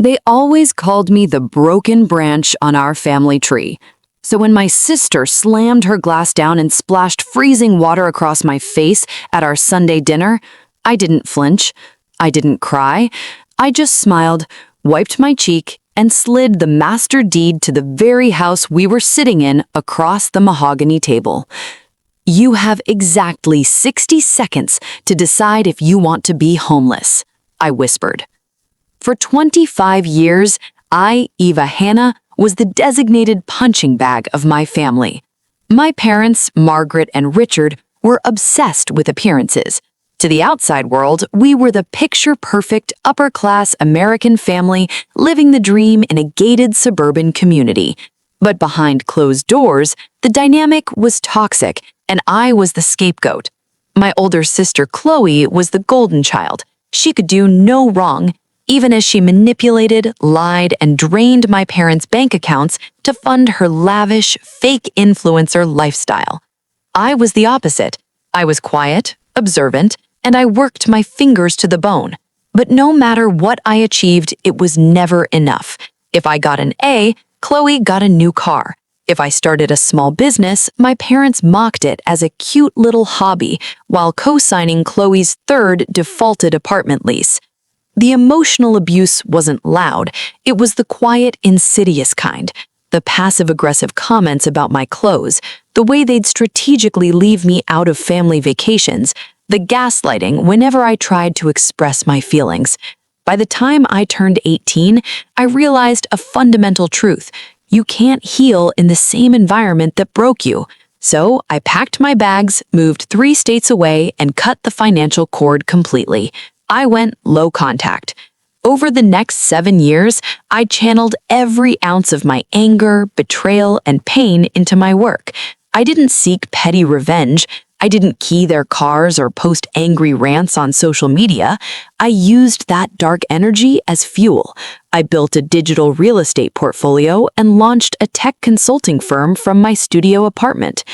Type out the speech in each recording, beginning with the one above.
They always called me the broken branch on our family tree. So when my sister slammed her glass down and splashed freezing water across my face at our Sunday dinner, I didn't flinch. I didn't cry. I just smiled, wiped my cheek, and slid the master deed to the very house we were sitting in across the mahogany table. You have exactly 60 seconds to decide if you want to be homeless, I whispered. For 25 years, I, Eva Hanna, was the designated punching bag of my family. My parents, Margaret and Richard, were obsessed with appearances. To the outside world, we were the picture-perfect, upper-class American family living the dream in a gated suburban community. But behind closed doors, the dynamic was toxic, and I was the scapegoat. My older sister, Chloe, was the golden child. She could do no wrong, even as she manipulated, lied, and drained my parents' bank accounts to fund her lavish, fake influencer lifestyle. I was the opposite. I was quiet, observant, and I worked my fingers to the bone. But no matter what I achieved, it was never enough. If I got an A, Chloe got a new car. If I started a small business, my parents mocked it as a cute little hobby while co-signing Chloe's third defaulted apartment lease. The emotional abuse wasn't loud. It was the quiet, insidious kind. The passive-aggressive comments about my clothes, the way they'd strategically leave me out of family vacations, the gaslighting whenever I tried to express my feelings. By the time I turned 18, I realized a fundamental truth. You can't heal in the same environment that broke you. So I packed my bags, moved 3 states away, and cut the financial cord completely. I went low contact. Over the next 7 years, I channeled every ounce of my anger, betrayal, and pain into my work. I didn't seek petty revenge. I didn't key their cars or post angry rants on social media. I used that dark energy as fuel. I built a digital real estate portfolio and launched a tech consulting firm from my studio apartment.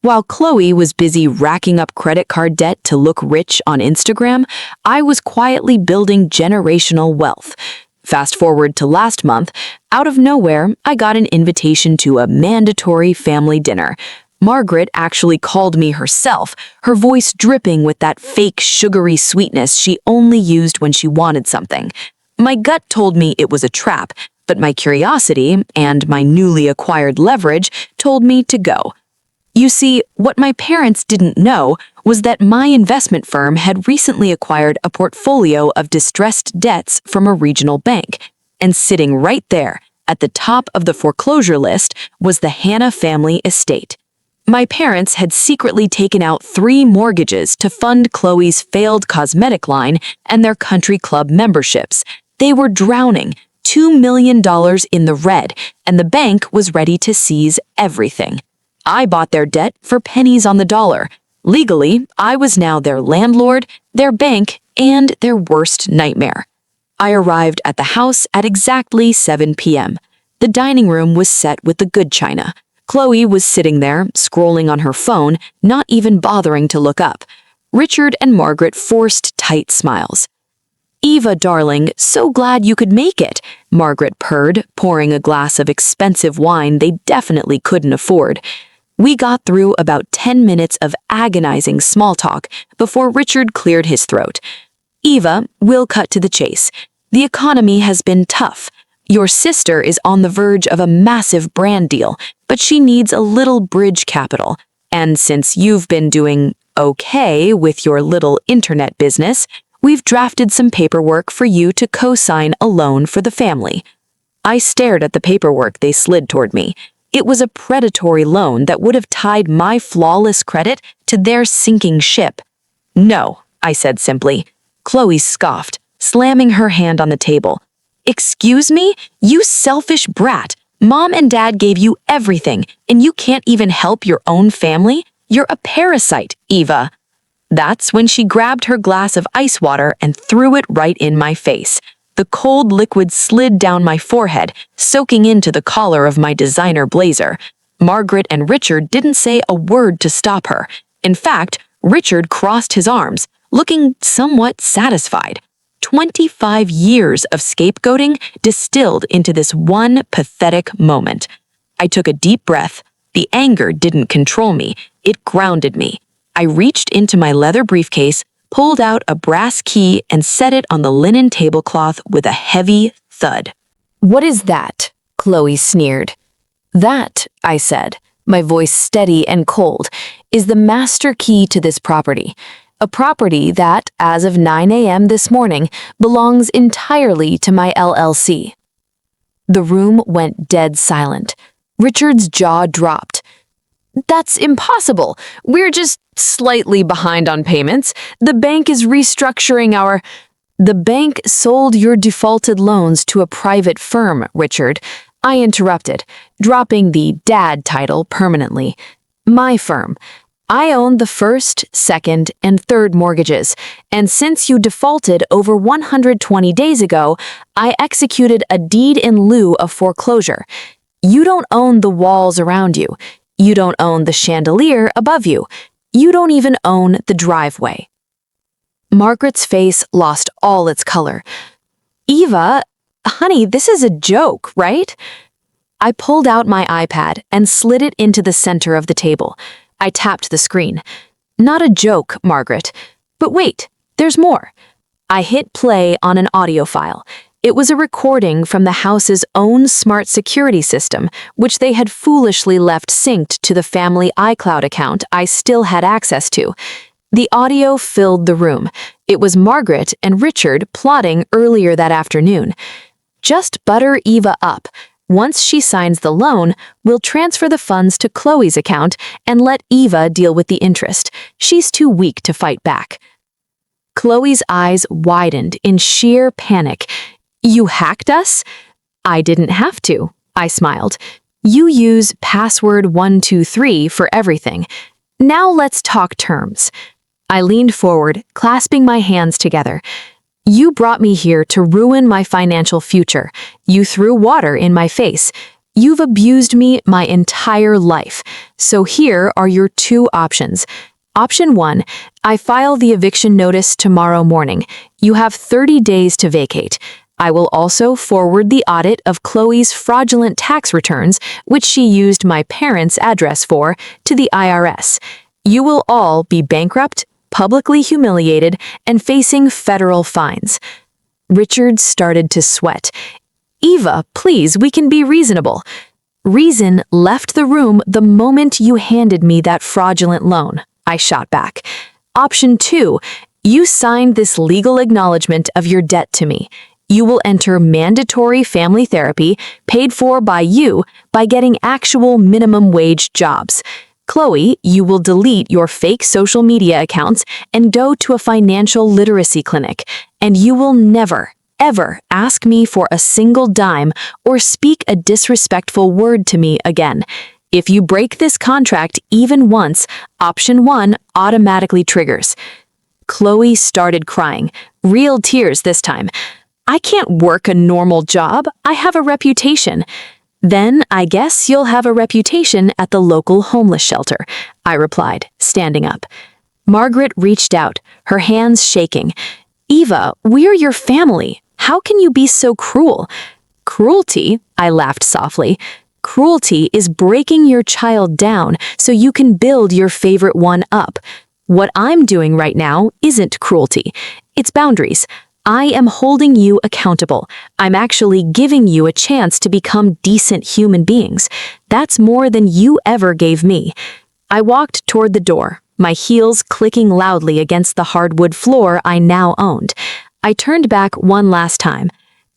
While Chloe was busy racking up credit card debt to look rich on Instagram, I was quietly building generational wealth. Fast forward to last month, out of nowhere, I got an invitation to a mandatory family dinner. Margaret actually called me herself, her voice dripping with that fake sugary sweetness she only used when she wanted something. My gut told me it was a trap, but my curiosity and my newly acquired leverage told me to go. You see, what my parents didn't know was that my investment firm had recently acquired a portfolio of distressed debts from a regional bank, and sitting right there, at the top of the foreclosure list, was the Hanna family estate. My parents had secretly taken out 3 mortgages to fund Chloe's failed cosmetic line and their country club memberships. They were drowning, $2 million in the red, and the bank was ready to seize everything. I bought their debt for pennies on the dollar. Legally, I was now their landlord, their bank, and their worst nightmare. I arrived at the house at exactly 7 p.m. The dining room was set with the good china. Chloe was sitting there, scrolling on her phone, not even bothering to look up. Richard and Margaret forced tight smiles. "Eva, darling, so glad you could make it," Margaret purred, pouring a glass of expensive wine they definitely couldn't afford. We got through about 10 minutes of agonizing small talk before Richard cleared his throat. "Eva, we'll cut to the chase. The economy has been tough. Your sister is on the verge of a massive brand deal, but she needs a little bridge capital. And since you've been doing okay with your little internet business, we've drafted some paperwork for you to co-sign a loan for the family." I stared at the paperwork they slid toward me. It was a predatory loan that would have tied my flawless credit to their sinking ship. "No," I said simply. Chloe scoffed, slamming her hand on the table. "Excuse me? You selfish brat. Mom and Dad gave you everything, and you can't even help your own family? You're a parasite, Eva." That's when she grabbed her glass of ice water and threw it right in my face. The cold liquid slid down my forehead, soaking into the collar of my designer blazer. Margaret and Richard didn't say a word to stop her. In fact, Richard crossed his arms, looking somewhat satisfied. 25 years of scapegoating distilled into this one pathetic moment. I took a deep breath. The anger didn't control me, it grounded me. I reached into my leather briefcase, pulled out a brass key, and set it on the linen tablecloth with a heavy thud. "What is that?" Chloe sneered. "That," I said, my voice steady and cold, "is the master key to this property. A property that, as of 9 a.m. this morning, belongs entirely to my LLC." The room went dead silent. Richard's jaw dropped. "That's impossible. We're just slightly behind on payments. The bank is restructuring our—" "The bank sold your defaulted loans to a private firm, Richard," I interrupted, dropping the dad title permanently. "My firm. I own the first, second, and third mortgages, and since you defaulted over 120 days ago, I executed a deed in lieu of foreclosure. You don't own the walls around you. You don't own the chandelier above you. You don't even own the driveway." Margaret's face lost all its color. "Eva, honey, this is a joke, right?" I pulled out my iPad and slid it into the center of the table. I tapped the screen. "Not a joke, Margaret. But wait, there's more." I hit play on an audio file. It was a recording from the house's own smart security system, which they had foolishly left synced to the family iCloud account I still had access to. The audio filled the room. It was Margaret and Richard plotting earlier that afternoon. "Just butter Eva up. Once she signs the loan, we'll transfer the funds to Chloe's account and let Eva deal with the interest. She's too weak to fight back." Chloe's eyes widened in sheer panic. "You hacked us?" "I didn't have to," I smiled. "You use password 123 for everything. Now let's talk terms." I leaned forward, clasping my hands together. "You brought me here to ruin my financial future. You threw water in my face. You've abused me my entire life. So here are your two options. Option 1, I file the eviction notice tomorrow morning. You have 30 days to vacate. I will also forward the audit of Chloe's fraudulent tax returns, which she used my parents' address for, to the IRS. You will all be bankrupt, publicly humiliated, and facing federal fines." Richard started to sweat. "Eva, please, we can be reasonable." "Reason left the room the moment you handed me that fraudulent loan," I shot back. Option 2, you signed this legal acknowledgement of your debt to me. You will enter mandatory family therapy, paid for by you, by getting actual minimum wage jobs. Chloe, you will delete your fake social media accounts and go to a financial literacy clinic, and you will never, ever ask me for a single dime or speak a disrespectful word to me again. If you break this contract even once, option 1 automatically triggers. Chloe started crying, real tears this time. "I can't work a normal job. I have a reputation." "Then I guess you'll have a reputation at the local homeless shelter," I replied, standing up. Margaret reached out, her hands shaking. "Eva, we're your family. How can you be so cruel?" "Cruelty?" I laughed softly. "Cruelty is breaking your child down so you can build your favorite one up. What I'm doing right now isn't cruelty. It's boundaries. I am holding you accountable. I'm actually giving you a chance to become decent human beings. That's more than you ever gave me." I walked toward the door, my heels clicking loudly against the hardwood floor I now owned. I turned back one last time.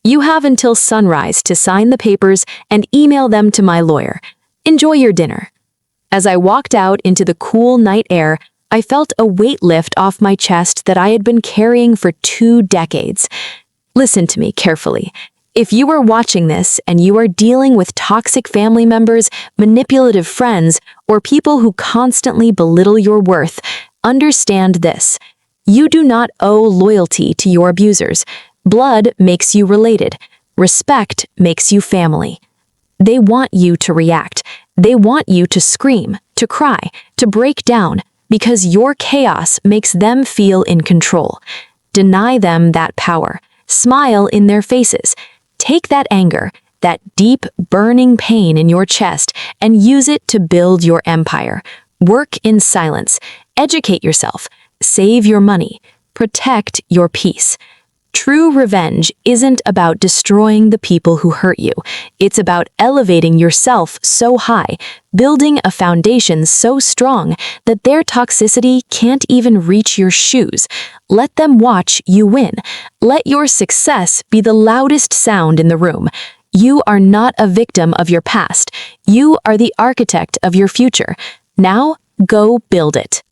"You have until sunrise to sign the papers and email them to my lawyer. Enjoy your dinner." As I walked out into the cool night air, I felt a weight lift off my chest that I had been carrying for 2 decades. Listen to me carefully. If you are watching this and you are dealing with toxic family members, manipulative friends, or people who constantly belittle your worth, understand this. You do not owe loyalty to your abusers. Blood makes you related. Respect makes you family. They want you to react. They want you to scream, to cry, to break down, because your chaos makes them feel in control. Deny them that power. Smile in their faces. Take that anger, that deep, burning pain in your chest, and use it to build your empire. Work in silence. Educate yourself. Save your money. Protect your peace. True revenge isn't about destroying the people who hurt you. It's about elevating yourself so high, building a foundation so strong that their toxicity can't even reach your shoes. Let them watch you win. Let your success be the loudest sound in the room. You are not a victim of your past. You are the architect of your future. Now, go build it.